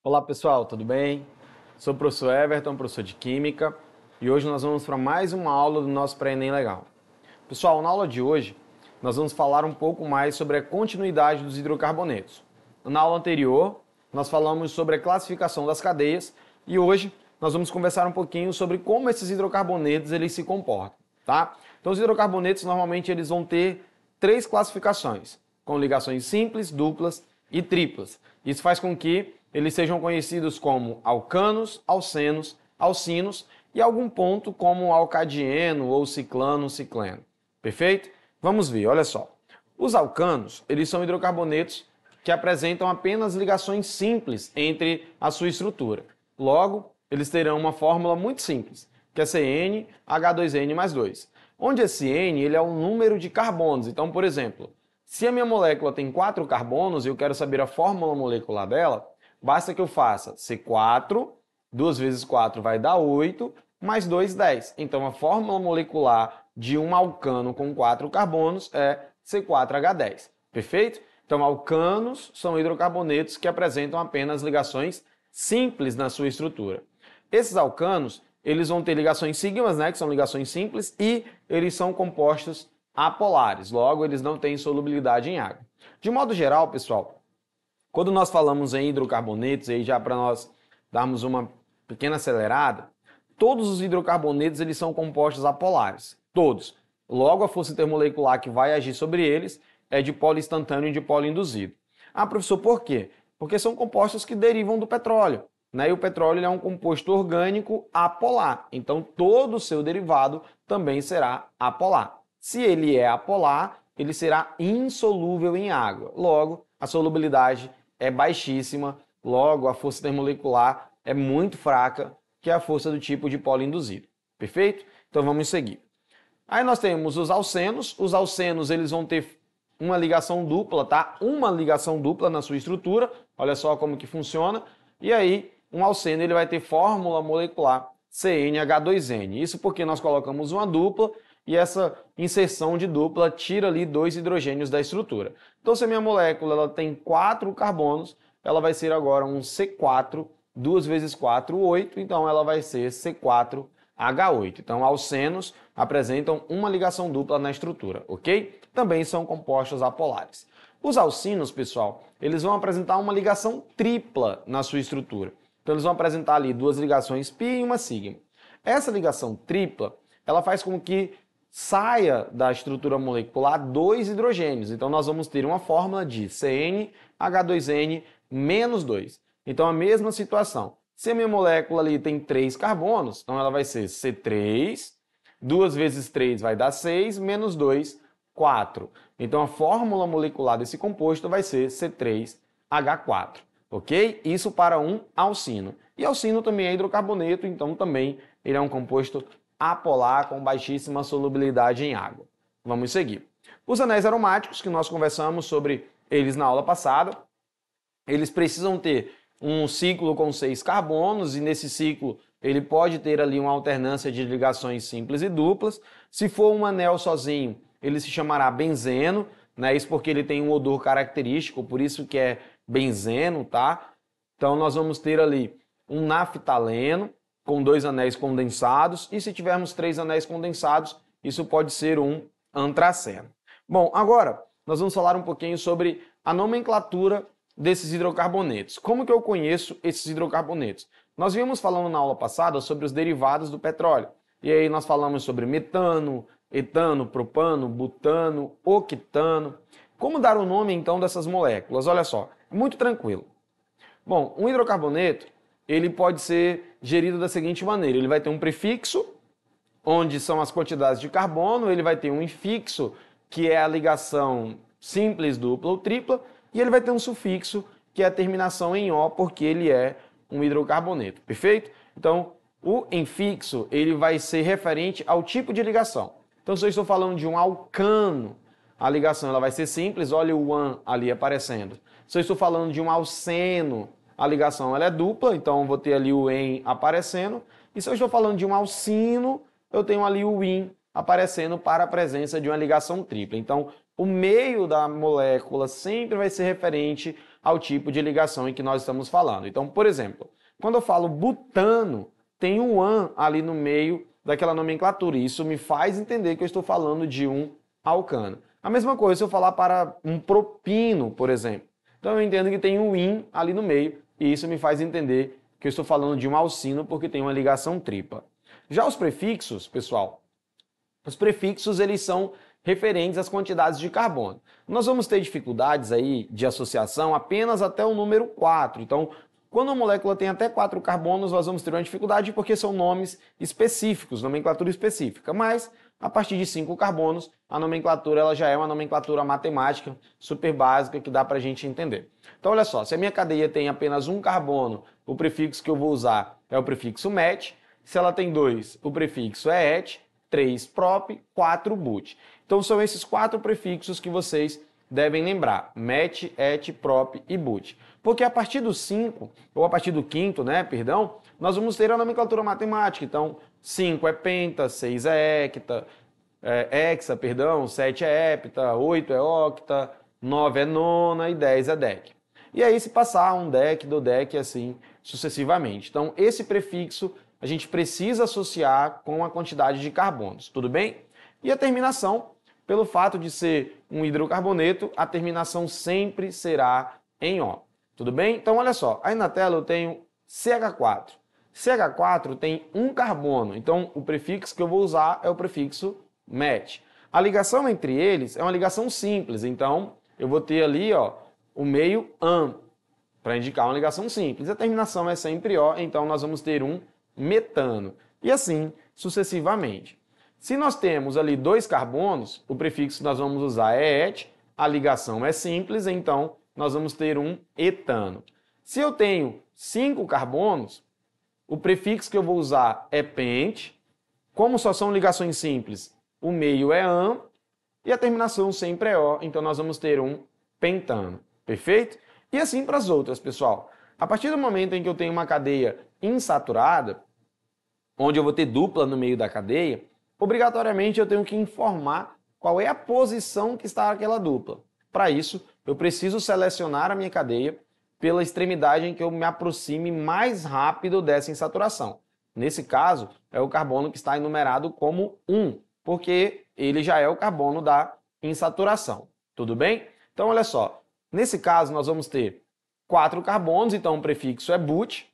Olá pessoal, tudo bem? Sou o professor Everton, professor de Química, e hoje nós vamos para mais uma aula do nosso Pré-ENEM Legal. Pessoal, na aula de hoje, nós vamos falar um pouco mais sobre a continuidade dos hidrocarbonetos. Na aula anterior, nós falamos sobre a classificação das cadeias, e hoje nós vamos conversar um pouquinho sobre como esses hidrocarbonetos eles se comportam, tá? Então os hidrocarbonetos normalmente eles vão ter 3 classificações, com ligações simples, duplas e triplas. Isso faz com que eles sejam conhecidos como alcanos, alcenos, alcinos e algum ponto como alcadieno ou ciclano, cicleno. Perfeito? Vamos ver, olha só. Os alcanos, eles são hidrocarbonetos que apresentam apenas ligações simples entre a sua estrutura. Logo, eles terão uma fórmula muito simples, que é CnH2n mais 2. Onde esse N ele é o número de carbonos. Então, por exemplo, se a minha molécula tem 4 carbonos e eu quero saber a fórmula molecular dela, basta que eu faça C4, 2 vezes 4 vai dar 8, mais 2, 10. Então, a fórmula molecular de um alcano com 4 carbonos é C4H10. Perfeito? Então, alcanos são hidrocarbonetos que apresentam apenas ligações simples na sua estrutura. Esses alcanos, eles vão ter ligações sigmas, né, que são ligações simples, e eles são compostos apolares. Logo, eles não têm solubilidade em água. De modo geral, pessoal, quando nós falamos em hidrocarbonetos, aí já para nós darmos uma pequena acelerada, todos os hidrocarbonetos eles são compostos apolares, todos. Logo, a força intermolecular que vai agir sobre eles é de polo instantâneo e de polo induzido. Ah, professor, por quê? Porque são compostos que derivam do petróleo, né? E o petróleo é um composto orgânico apolar, então todo o seu derivado também será apolar. Se ele é apolar, ele será insolúvel em água. Logo, a solubilidade é baixíssima, logo a força termomolecular é muito fraca, que é a força do tipo de polo induzido. Perfeito? Então vamos seguir. Aí nós temos os alcenos. Os alcenos eles vão ter uma ligação dupla, tá? Uma ligação dupla na sua estrutura. Olha só como que funciona. E aí, um alceno ele vai ter fórmula molecular CnH2n. Isso porque nós colocamos uma dupla e essa inserção de dupla tira ali 2 hidrogênios da estrutura. Então, se a minha molécula ela tem 4 carbonos, ela vai ser agora um C4, 2 vezes 4, 8, então ela vai ser C4H8. Então, alcenos apresentam uma ligação dupla na estrutura, ok? Também são compostos apolares. Os alcinos, pessoal, eles vão apresentar uma ligação tripla na sua estrutura. Então, eles vão apresentar ali 2 ligações π e uma sigma. Essa ligação tripla, ela faz com que saia da estrutura molecular 2 hidrogênios. Então, nós vamos ter uma fórmula de CnH2n menos 2. Então, a mesma situação. Se a minha molécula ali tem 3 carbonos, então ela vai ser C3, 2 vezes 3 vai dar 6, menos 2, 4. Então, a fórmula molecular desse composto vai ser C3H4. Ok? Isso para um alcino. E alcino também é hidrocarboneto, então também ele é um composto apolar com baixíssima solubilidade em água. Vamos seguir. Os anéis aromáticos, que nós conversamos sobre eles na aula passada, eles precisam ter um ciclo com 6 carbonos e nesse ciclo ele pode ter ali uma alternância de ligações simples e duplas. Se for um anel sozinho, ele se chamará benzeno, né? Isso porque ele tem um odor característico, por isso que é benzeno, tá? Então nós vamos ter ali um naftaleno com 2 anéis condensados, e se tivermos 3 anéis condensados, isso pode ser um antraceno. Bom, agora nós vamos falar um pouquinho sobre a nomenclatura desses hidrocarbonetos. Como que eu conheço esses hidrocarbonetos? Nós vimos falando na aula passada sobre os derivados do petróleo, e aí nós falamos sobre metano, etano, propano, butano, octano. Como dar o nome então dessas moléculas? Olha só, muito tranquilo. Bom, um hidrocarboneto ele pode ser gerido da seguinte maneira: ele vai ter um prefixo, onde são as quantidades de carbono, ele vai ter um infixo, que é a ligação simples, dupla ou tripla, e ele vai ter um sufixo, que é a terminação em O, porque ele é um hidrocarboneto, perfeito? Então, o infixo ele vai ser referente ao tipo de ligação. Então, se eu estou falando de um alcano, a ligação ela vai ser simples, olha o an ali aparecendo. Se eu estou falando de um alceno, a ligação ela é dupla, então eu vou ter ali o en aparecendo. E se eu estou falando de um alcino, eu tenho ali o in aparecendo para a presença de uma ligação tripla. Então, o meio da molécula sempre vai ser referente ao tipo de ligação em que nós estamos falando. Então, por exemplo, quando eu falo butano, tem o an ali no meio daquela nomenclatura. E isso me faz entender que eu estou falando de um alcano. A mesma coisa se eu falar para um propino, por exemplo. Então eu entendo que tem um in ali no meio, e isso me faz entender que eu estou falando de um alcino porque tem uma ligação tripla. Já os prefixos, pessoal, os prefixos eles são referentes às quantidades de carbono. Nós vamos ter dificuldades aí de associação apenas até o número 4. Então, quando a molécula tem até 4 carbonos, nós vamos ter uma dificuldade porque são nomes específicos, nomenclatura específica. Mas, a partir de 5 carbonos, a nomenclatura ela já é uma nomenclatura matemática super básica que dá para a gente entender. Então, olha só, se a minha cadeia tem apenas um carbono, o prefixo que eu vou usar é o prefixo met. Se ela tem 2, o prefixo é et. 3 prop, 4 but. Então são esses 4 prefixos que vocês devem lembrar: met, et, prop e but. Porque a partir do 5, ou a partir do 5º, perdão, nós vamos ter a nomenclatura matemática. Então 5 é penta, 6 é hecta, hexa, 7 é hepta, 8 é octa, 9 é nona e 10 é dec. E aí se passar um dec, dodec e assim sucessivamente. Então esse prefixo a gente precisa associar com a quantidade de carbonos, tudo bem? E a terminação, pelo fato de ser um hidrocarboneto, a terminação sempre será em O, tudo bem? Então olha só, aí na tela eu tenho CH4. CH4 tem um carbono, então o prefixo que eu vou usar é o prefixo met. A ligação entre eles é uma ligação simples, então eu vou ter ali o meio an, para indicar uma ligação simples. A terminação é sempre O, então nós vamos ter um metano, e assim sucessivamente. Se nós temos ali 2 carbonos, o prefixo que nós vamos usar é et, a ligação é simples, então nós vamos ter um etano. Se eu tenho 5 carbonos, o prefixo que eu vou usar é pent, como só são ligações simples, o meio é an, e a terminação sempre é O, então nós vamos ter um pentano, perfeito? E assim para as outras, pessoal. A partir do momento em que eu tenho uma cadeia insaturada, onde eu vou ter dupla no meio da cadeia, obrigatoriamente eu tenho que informar qual é a posição que está aquela dupla. Para isso, eu preciso selecionar a minha cadeia pela extremidade em que eu me aproxime mais rápido dessa insaturação. Nesse caso, é o carbono que está enumerado como 1, porque ele já é o carbono da insaturação. Tudo bem? Então, olha só. Nesse caso, nós vamos ter 4 carbonos, então o prefixo é but.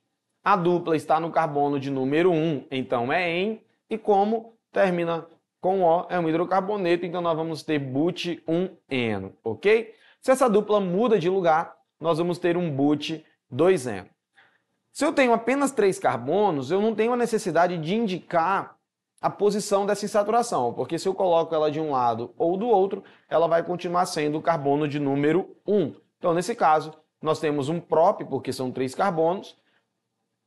A dupla está no carbono de número 1, então é en. E como termina com O, é um hidrocarboneto, então nós vamos ter but1eno, ok? Se essa dupla muda de lugar, nós vamos ter um but2eno. Se eu tenho apenas 3 carbonos, eu não tenho a necessidade de indicar a posição dessa insaturação, porque se eu coloco ela de um lado ou do outro, ela vai continuar sendo o carbono de número 1. Então, nesse caso, nós temos um prop, porque são 3 carbonos,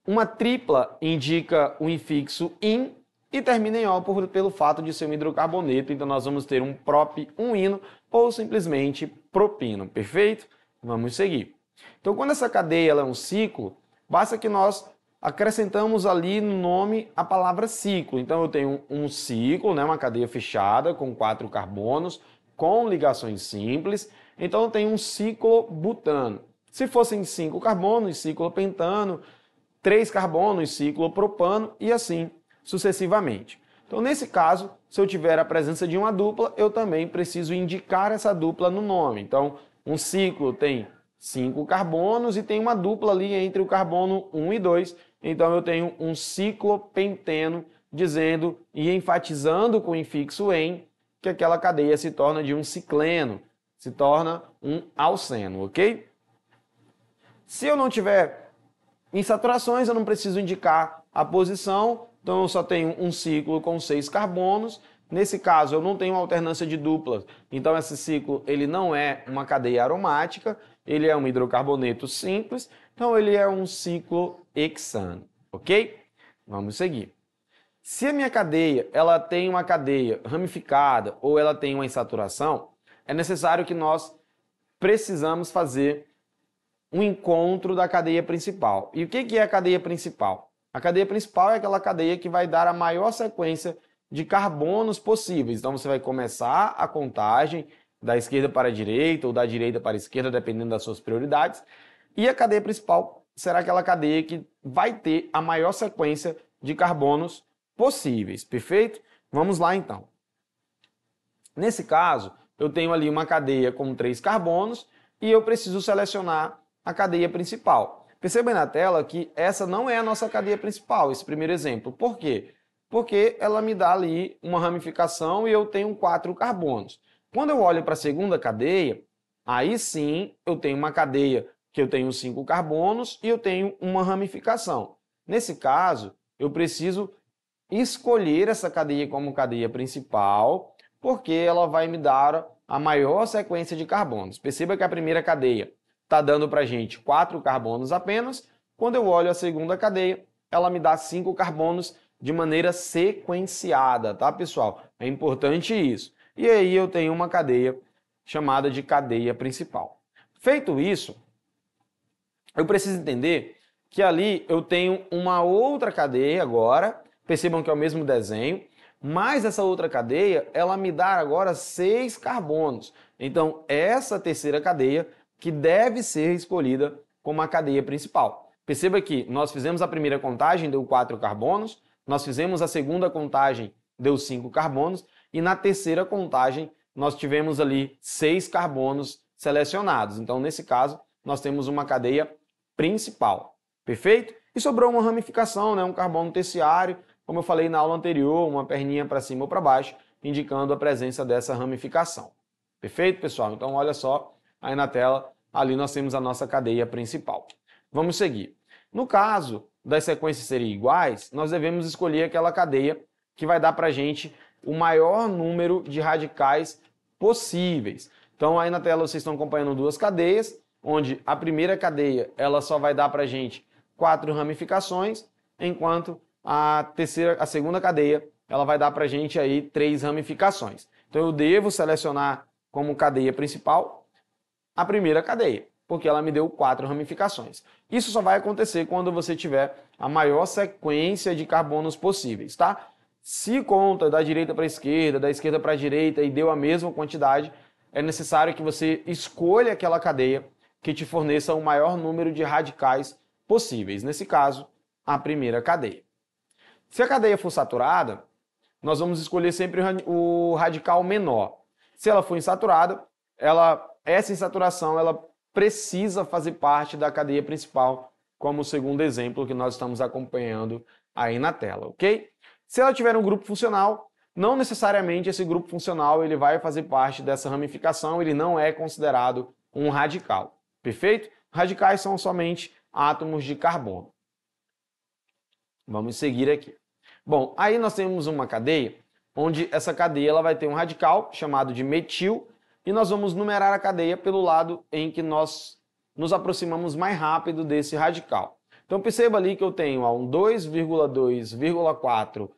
uma tripla indica o infixo in e termina em O pelo fato de ser um hidrocarboneto, então nós vamos ter um prop1ino ou simplesmente propino, perfeito? Vamos seguir. Então, quando essa cadeia ela é um ciclo, basta que nós acrescentamos ali no nome a palavra ciclo. Então eu tenho um ciclo, uma cadeia fechada com 4 carbonos, com ligações simples. Então eu tenho um ciclobutano. Se fossem 5 carbonos, ciclopentano, 3 carbonos, ciclopropano e assim sucessivamente. Então nesse caso, se eu tiver a presença de uma dupla, eu também preciso indicar essa dupla no nome. Então um ciclo tem 5 carbonos e tem uma dupla ali entre o carbono 1 e 2. Então eu tenho um ciclopenteno dizendo e enfatizando com o infixo em que aquela cadeia se torna de um cicleno, se torna um alceno, ok? Se eu não tiver insaturações, eu não preciso indicar a posição, então eu só tenho um ciclo com 6 carbonos. Nesse caso, eu não tenho alternância de duplas, então esse ciclo ele não é uma cadeia aromática, ele é um hidrocarboneto simples, então ele é um ciclohexano, ok? Vamos seguir. Se a minha cadeia ela tem uma cadeia ramificada ou ela tem uma insaturação, é necessário que nós precisamos fazer um encontro da cadeia principal. E o que é a cadeia principal? A cadeia principal é aquela cadeia que vai dar a maior sequência de carbonos possíveis. Então você vai começar a contagem da esquerda para a direita ou da direita para a esquerda, dependendo das suas prioridades. E a cadeia principal será aquela cadeia que vai ter a maior sequência de carbonos possíveis. Perfeito? Vamos lá então. Nesse caso, eu tenho ali uma cadeia com 3 carbonos e eu preciso selecionar a cadeia principal. Perceba aí na tela que essa não é a nossa cadeia principal, esse primeiro exemplo. Por quê? Porque ela me dá ali uma ramificação e eu tenho 4 carbonos. Quando eu olho para a segunda cadeia, aí sim eu tenho uma cadeia que eu tenho 5 carbonos e eu tenho uma ramificação. Nesse caso, eu preciso escolher essa cadeia como cadeia principal, porque ela vai me dar a maior sequência de carbonos. Perceba que a primeira cadeia está dando para a gente 4 carbonos apenas. Quando eu olho a segunda cadeia, ela me dá 5 carbonos de maneira sequenciada, tá, pessoal? É importante isso. E aí eu tenho uma cadeia chamada de cadeia principal. Feito isso, eu preciso entender que ali eu tenho uma outra cadeia agora, percebam que é o mesmo desenho, mas essa outra cadeia, ela me dá agora 6 carbonos. Então, essa terceira cadeia que deve ser escolhida como a cadeia principal. Perceba que nós fizemos a primeira contagem, deu 4 carbonos, nós fizemos a segunda contagem, deu 5 carbonos, e na terceira contagem nós tivemos ali 6 carbonos selecionados. Então, nesse caso, nós temos uma cadeia principal. Perfeito? E sobrou uma ramificação, né? Um carbono terciário, como eu falei na aula anterior, uma perninha para cima ou para baixo, indicando a presença dessa ramificação. Perfeito, pessoal? Então, olha só, aí na tela, ali nós temos a nossa cadeia principal. Vamos seguir. No caso das sequências serem iguais, nós devemos escolher aquela cadeia que vai dar para a gente o maior número de radicais possíveis. Então, aí na tela vocês estão acompanhando duas cadeias, onde a primeira cadeia ela só vai dar para a gente 4 ramificações, enquanto a segunda cadeia ela vai dar para a gente aí 3 ramificações. Então, eu devo selecionar como cadeia principal a primeira cadeia, porque ela me deu 4 ramificações. Isso só vai acontecer quando você tiver a maior sequência de carbonos possíveis, tá? Se conta da direita para a esquerda, da esquerda para a direita e deu a mesma quantidade, é necessário que você escolha aquela cadeia que te forneça o maior número de radicais possíveis. Nesse caso, a primeira cadeia. Se a cadeia for saturada, nós vamos escolher sempre o radical menor. Se ela for insaturada, essa insaturação ela precisa fazer parte da cadeia principal, como o segundo exemplo que nós estamos acompanhando aí na tela, ok? Se ela tiver um grupo funcional, não necessariamente esse grupo funcional ele vai fazer parte dessa ramificação, ele não é considerado um radical, perfeito? Radicais são somente átomos de carbono. Vamos seguir aqui. Bom, aí nós temos uma cadeia, onde essa cadeia ela vai ter um radical chamado de metil, e nós vamos numerar a cadeia pelo lado em que nós nos aproximamos mais rápido desse radical. Então perceba ali que eu tenho um 2,2,4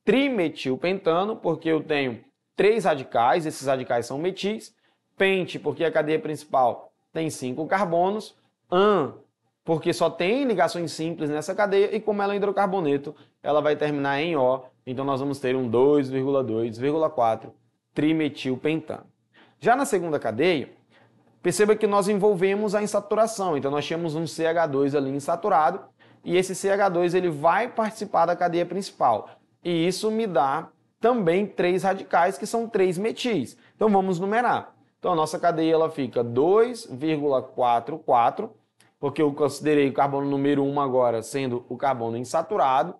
trimetilpentano, porque eu tenho 3 radicais, esses radicais são metis, pente, porque a cadeia principal tem 5 carbonos, an, porque só tem ligações simples nessa cadeia, e como ela é hidrocarboneto, ela vai terminar em O, então nós vamos ter um 2,2,4 trimetilpentano. Já na segunda cadeia, perceba que nós envolvemos a insaturação, então nós temos um CH2 ali insaturado, e esse CH2 ele vai participar da cadeia principal, e isso me dá também 3 radicais, que são 3 metis. Então vamos numerar. Então a nossa cadeia ela fica 2,44, porque eu considerei o carbono número 1 agora sendo o carbono insaturado,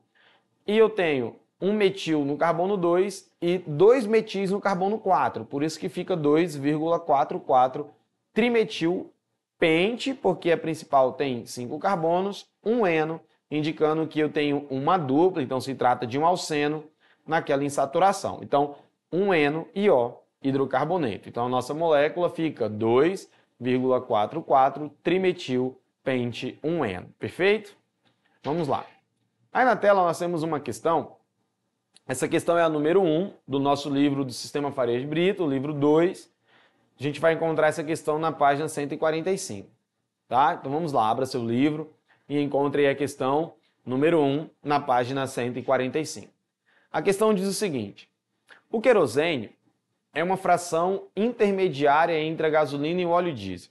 e eu tenho um metil no carbono 2 e 2 metis no carbono 4, por isso que fica 2,44 trimetilpente, porque a principal tem 5 carbonos, um eno, indicando que eu tenho uma dupla, então se trata de um alceno naquela insaturação. Então, um eno e O, hidrocarboneto. Então, a nossa molécula fica 2,44 trimetilpente 1eno. Perfeito? Vamos lá. Aí na tela nós temos uma questão. Essa questão é a número 1 do nosso livro do Sistema Farias de Brito, o livro 2. a gente vai encontrar essa questão na página 145. Tá? Então vamos lá, abra seu livro e encontre aí a questão número 1 na página 145. A questão diz o seguinte: o querosene é uma fração intermediária entre a gasolina e o óleo diesel.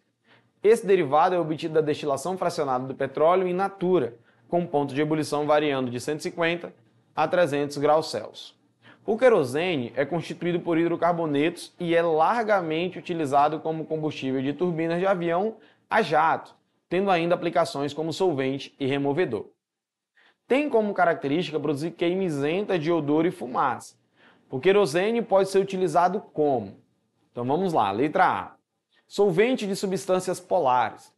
Esse derivado é obtido da destilação fracionada do petróleo in natura, com ponto de ebulição variando de 150 a 300 graus Celsius. O querosene é constituído por hidrocarbonetos e é largamente utilizado como combustível de turbinas de avião a jato, tendo ainda aplicações como solvente e removedor. Tem como característica produzir queima isenta de odor e fumaça. O querosene pode ser utilizado como? Então vamos lá, letra A. Solvente de substâncias polares.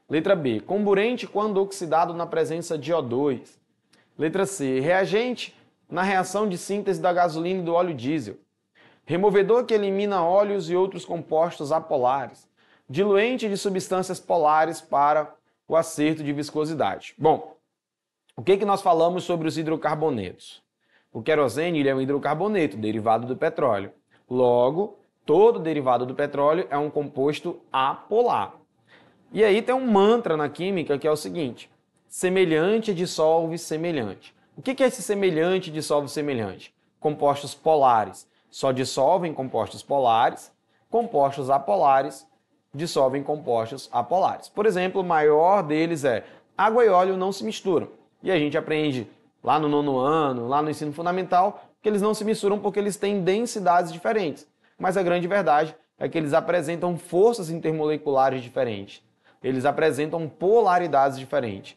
Letra B. Comburente quando oxidado na presença de O2. Letra C. Reagente na reação de síntese da gasolina e do óleo diesel. Removedor que elimina óleos e outros compostos apolares. Diluente de substâncias polares para o acerto de viscosidade. Bom, o que nós falamos sobre os hidrocarbonetos? O querosene ele é um hidrocarboneto, derivado do petróleo. Logo, todo derivado do petróleo é um composto apolar. E aí tem um mantra na química que é o seguinte: semelhante dissolve semelhante. O que é esse semelhante dissolve semelhante? Compostos polares só dissolvem compostos polares, compostos apolares dissolvem compostos apolares. Por exemplo, o maior deles é água e óleo não se misturam. E a gente aprende lá no 9º ano, lá no ensino fundamental, que eles não se misturam porque eles têm densidades diferentes. Mas a grande verdade é que eles apresentam forças intermoleculares diferentes. Eles apresentam polaridades diferentes.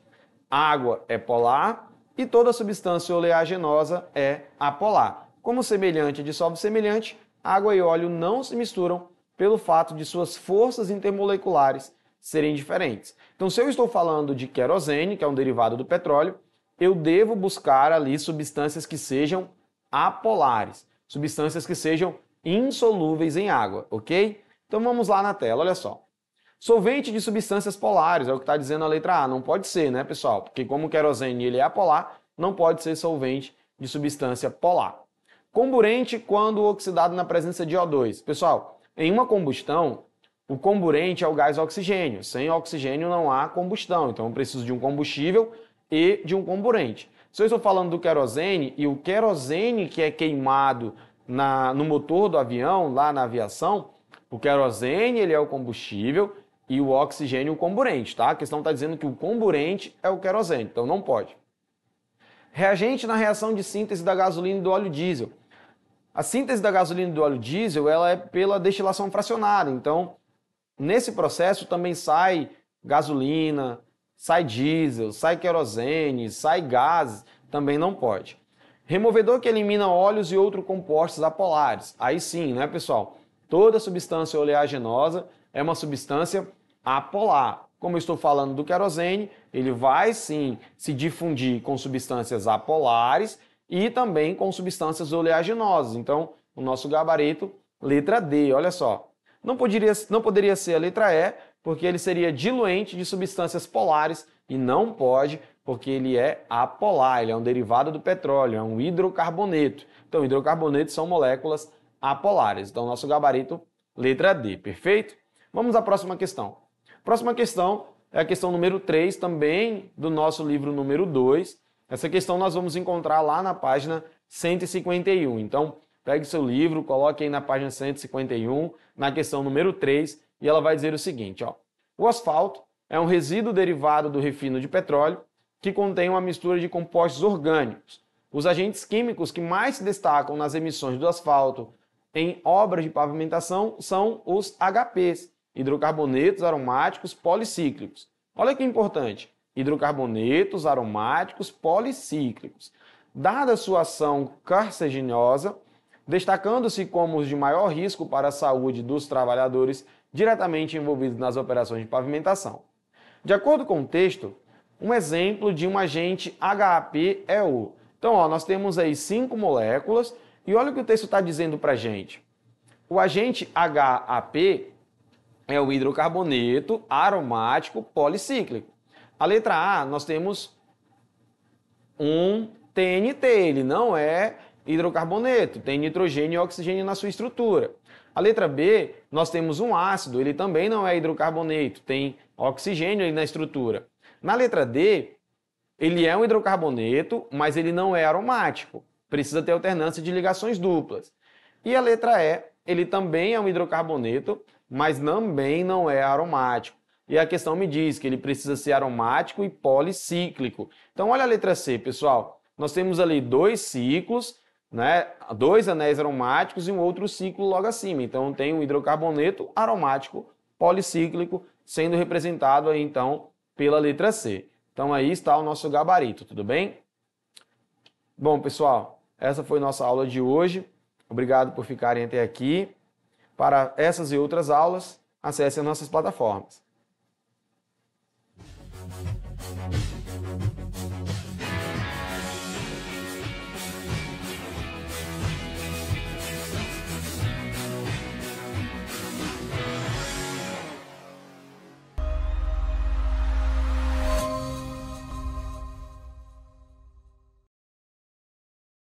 Água é polar e toda substância oleaginosa é apolar. Como semelhante dissolve semelhante, água e óleo não se misturam pelo fato de suas forças intermoleculares serem diferentes. Então, se eu estou falando de querosene, que é um derivado do petróleo, eu devo buscar ali substâncias que sejam apolares, substâncias que sejam insolúveis em água, ok? Então vamos lá na tela, olha só. Solvente de substâncias polares, é o que está dizendo a letra A. Não pode ser, né, pessoal? Porque como o querosene ele é apolar, não pode ser solvente de substância polar. Comburente quando oxidado na presença de O2. Pessoal, em uma combustão, o comburente é o gás oxigênio. Sem oxigênio não há combustão, então eu preciso de um combustível e de um comburente. Se eu estou falando do querosene, e o querosene que é queimado no motor do avião, lá na aviação, o querosene ele é o combustível e o oxigênio o comburente, tá? A questão está dizendo que o comburente é o querosene, então não pode. Reagente na reação de síntese da gasolina e do óleo diesel. A síntese da gasolina e do óleo diesel ela é pela destilação fracionada, então nesse processo também sai gasolina, sai diesel, sai querosene, sai gases, também não pode. Removedor que elimina óleos e outros compostos apolares. Aí sim, né, pessoal? Toda substância oleaginosa é uma substância apolar. Como eu estou falando do querosene, ele vai sim se difundir com substâncias apolares e também com substâncias oleaginosas. Então, o nosso gabarito, letra D, olha só. Não poderia ser a letra E, porque ele seria diluente de substâncias polares e não pode, porque ele é apolar, ele é um derivado do petróleo, é um hidrocarboneto. Então, hidrocarbonetos são moléculas apolares. Então, nosso gabarito, letra D, perfeito? Vamos à próxima questão. Próxima questão é a questão número 3, também do nosso livro número 2. Essa questão nós vamos encontrar lá na página 151. Então, pegue seu livro, coloque aí na página 151, na questão número 3, e ela vai dizer o seguinte, ó. O asfalto é um resíduo derivado do refino de petróleo que contém uma mistura de compostos orgânicos. Os agentes químicos que mais se destacam nas emissões do asfalto em obras de pavimentação são os HPs, hidrocarbonetos aromáticos policíclicos. Olha que importante, hidrocarbonetos aromáticos policíclicos. Dada sua ação carcinosa, destacando-se como os de maior risco para a saúde dos trabalhadores diretamente envolvidos nas operações de pavimentação. De acordo com o texto, um exemplo de um agente HAP é o... Então, ó, nós temos aí 5 moléculas e olha o que o texto está dizendo para a gente. O agente HAP é o hidrocarboneto aromático policíclico. A letra A, nós temos um TNT, ele não é hidrocarboneto, tem nitrogênio e oxigênio na sua estrutura. A letra B, nós temos um ácido, ele também não é hidrocarboneto, tem oxigênio ali na estrutura. Na letra D, ele é um hidrocarboneto, mas ele não é aromático, precisa ter alternância de ligações duplas. E a letra E, ele também é um hidrocarboneto, mas também não é aromático. E a questão me diz que ele precisa ser aromático e policíclico. Então, olha a letra C, pessoal. Nós temos ali 2 ciclos, né? 2 anéis aromáticos e um outro ciclo logo acima. Então, tem um hidrocarboneto aromático policíclico sendo representado aí, então, pela letra C. Então, aí está o nosso gabarito, tudo bem? Bom, pessoal, essa foi nossa aula de hoje. Obrigado por ficarem até aqui. Para essas e outras aulas, acesse as nossas plataformas.